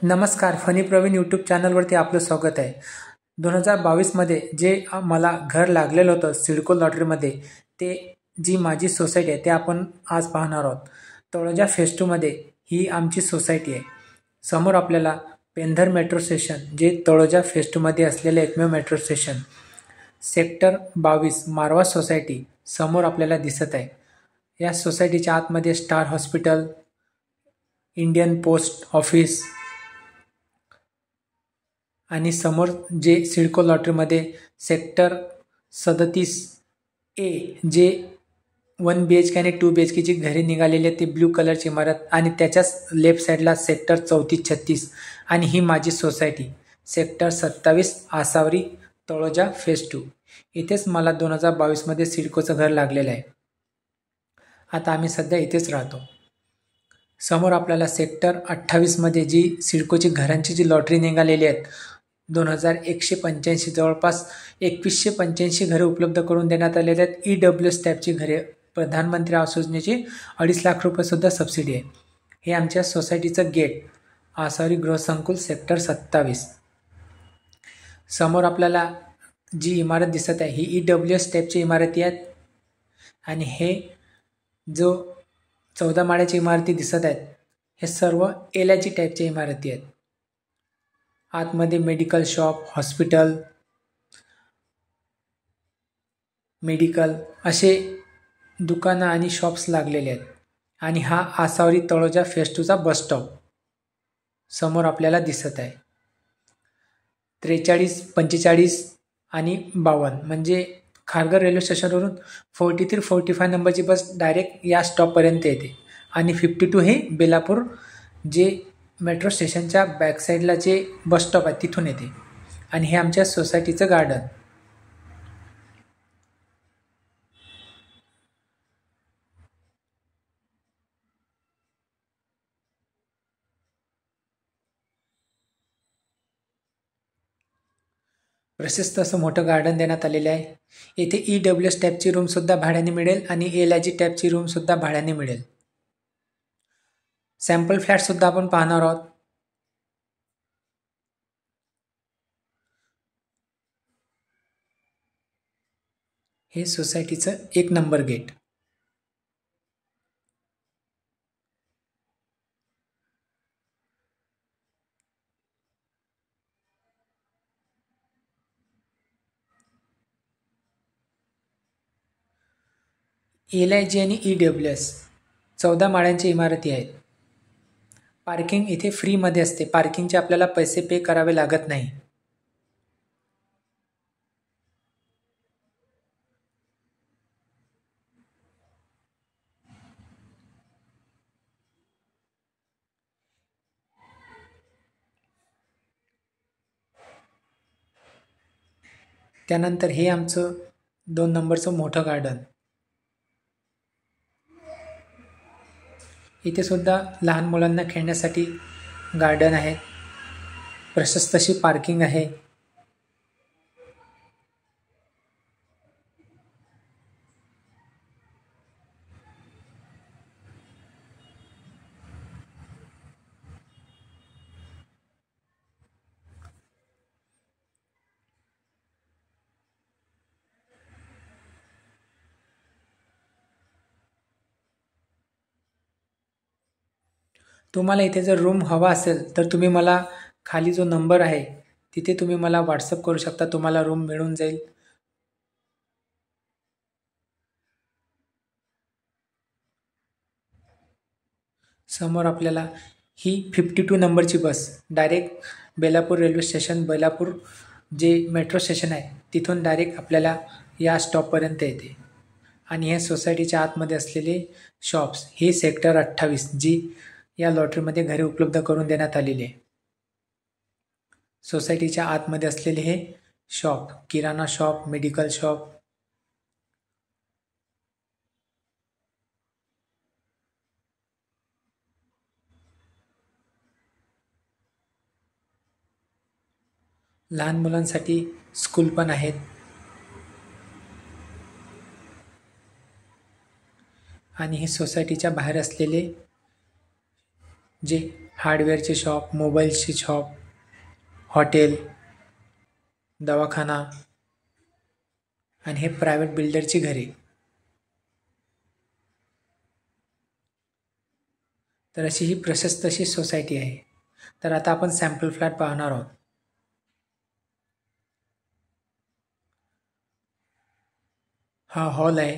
नमस्कार, funny Pravin YouTube चॅनलवरती आपलं स्वागत आहे. 2022मध्ये जे मला घर लागलेलं होतं सिडको लॉटरीमध्ये, ते जी माझी सोसायटी आहे ते आपण आज पाहणार आहोत. तळोजा फेज 2मध्ये ही आमची सोसायटी आहे. समोर आपल्याला पेंधर मेट्रो स्टेशन, जे तळोजा फेज 2मध्ये असलेले एकमेव मेट्रो स्टेशन, सेक्टर 22 मारवा सोसायटी समोर आपल्याला दिसत आहे. या सोसायटीच्या आतमध्ये star hospital, Indian post office आणि समोर जे सिडको लॉटरीमध्ये सेक्टर 37A जे 1 BHK आणि 2 BHKची घरे निघालेली आहेत, ती ब्ल्यू कलरची इमारत, आणि त्याच्याच लेफ्ट साईडला सेक्टर 3436 आणि ही माझी society sector 27 Asavari Taloja phase 2. इथेच मला 2022मध्ये सिडकोचं घर लागलेलं आहे. आता आम्ही सध्या इथेच राहतो. समोर आपल्याला सेक्टर 28मध्ये जी सिडकोची घरांची जी लॉटरी निघालेली आहेत, 2185 जवळपास 2185 घरे उपलब्ध करून देण्यात आलेली आहेत. EWS टाईपची घरे, प्रधानमंत्री आवास योजनेची 2.5 लाख रुपये सुद्धा सबसिडी आहे. हे आमच्या सोसायटीचं गेट, आसावरी गृहसंकुल सेक्टर 27. समोर आपल्याला जी इमारत दिसत आहे ही EWS टाईपची इमारती आहेत, आणि हे जो 14 माळ्याची इमारती दिसत आहेत हे सर्व LIG टाईपच्या इमारती आहेत. आतमध्ये मेडिकल शॉप, हॉस्पिटल, मेडिकल असे दुकानं आणि शॉप्स लागलेले आहेत. आणि हा आसावरी तळोजा फेज 2चा बस स्टॉप समोर आपल्याला दिसत आहे. 43, 45 आणि 52 म्हणजे खारघर रेल्वे स्टेशनवरून 43, 45 नंबरची बस डायरेक्ट या स्टॉपपर्यंत येते, आणि 52 हे बेलापूर जे मेट्रो स्टेशनच्या बॅकसाईडला जे बस स्टॉप आहे तिथून येते. आणि हे आमच्या सोसायटीचं गार्डन. प्रशस्त असं मोठं गार्डन देण्यात आलेलं आहे. येथे EWS टाईपची रूमसुद्धा भाड्याने मिळेल आणि LIG टाईपची रूमसुद्धा भाड्याने मिळेल. सॅम्पल फ्लॅटसुद्धा आपण पाहणार आहोत. हे सोसायटीचं 1 नंबर गेट. LIG आणि EWS 14 माळ्यांची इमारती आहेत. पार्किंग इथे फ्रीमध्ये असते. पार्किंगचे आपल्याला पैसे पे करावे लागत नाही. त्यानंतर हे आमचं 2 नंबरचं मोठं गार्डन. इथे सुद्धा लहान मुलांना खेळण्यासाठी गार्डन आहे. प्रशस्त अशी पार्किंग आहे. तुम्हाला इथे जर रूम हवा असेल तर तुम्ही मला खाली जो नंबर आहे तिथे तुम्ही मला व्हॉट्सअप करू शकता. तुम्हाला रूम मिळून जाईल. समोर आपल्याला ही 52 नंबरची bus direct Belapur railway station, Belapur जे मेट्रो स्टेशन आहे तिथून डायरेक्ट आपल्याला या स्टॉपपर्यंत येते. आणि हे सोसायटीच्या आतमध्ये असलेले शॉप्स, ही सेक्टर 28 जी या लॉटरीमध्ये घरे उपलब्ध करून देण्यात आलेली आहे. सोसायटीच्या आतमध्ये असलेले हे शॉप, किराणा शॉप, मेडिकल शॉप, लहान मुलांसाठी स्कूल पण आहेत. आणि हे सोसायटीच्या बाहेर असलेले जे हार्डवेअरचे शॉप, मोबाईलचे शॉप, हॉटेल, दवाखाना आणि हे प्रायव्हेट बिल्डरची घरे. तर अशी ही प्रशस्त अशी सोसायटी आहे. तर आता आपण सॅम्पल फ्लॅट पाहणार आहोत. हा हॉल आहे.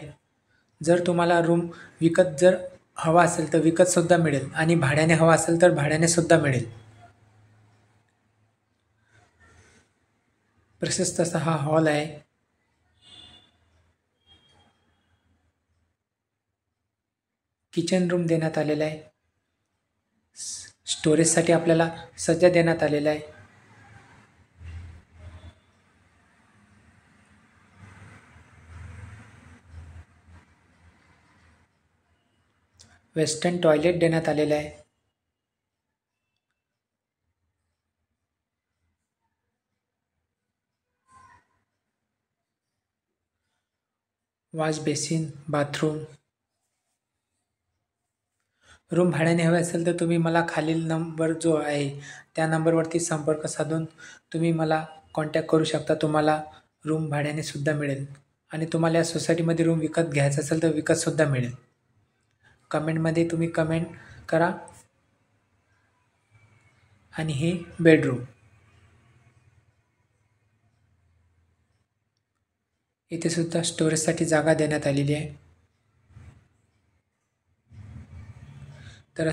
जर तुम्हाला रूम विकत जर हवा असेल तर विकत सुद्धा मिळेल आणि भाड्याने हवा असेल तर भाड्याने सुद्धा मिळेल. प्रशस्त असा हा हॉल आहे. किचन रूम देण्यात आलेला आहे. स्टोरेजसाठी आपल्याला सज्जा देण्यात आलेला आहे. वेस्टर्न टॉयलेट देण्यात आलेलं आहे. Wash basin, bathroom. रूम भाड्याने हवे असेल तर तुम्ही मला खालील नंबर जो आहे त्या नंबरवरती संपर्क साधून तुम्ही मला कॉन्टॅक्ट करू शकता. तुम्हाला रूम भाड्याने सुद्धा मिळेल आणि तुम्हाला या सोसायटीमध्ये रूम विकत घ्यायचा असेल तर विकत सुद्धा मिळेल. कमेंटमध्ये तुम्ही कमेंट करा. आणि हे बेडरूम. इथे सुद्धा स्टोरेजसाठी जागा देण्यात आलेली आहे. तर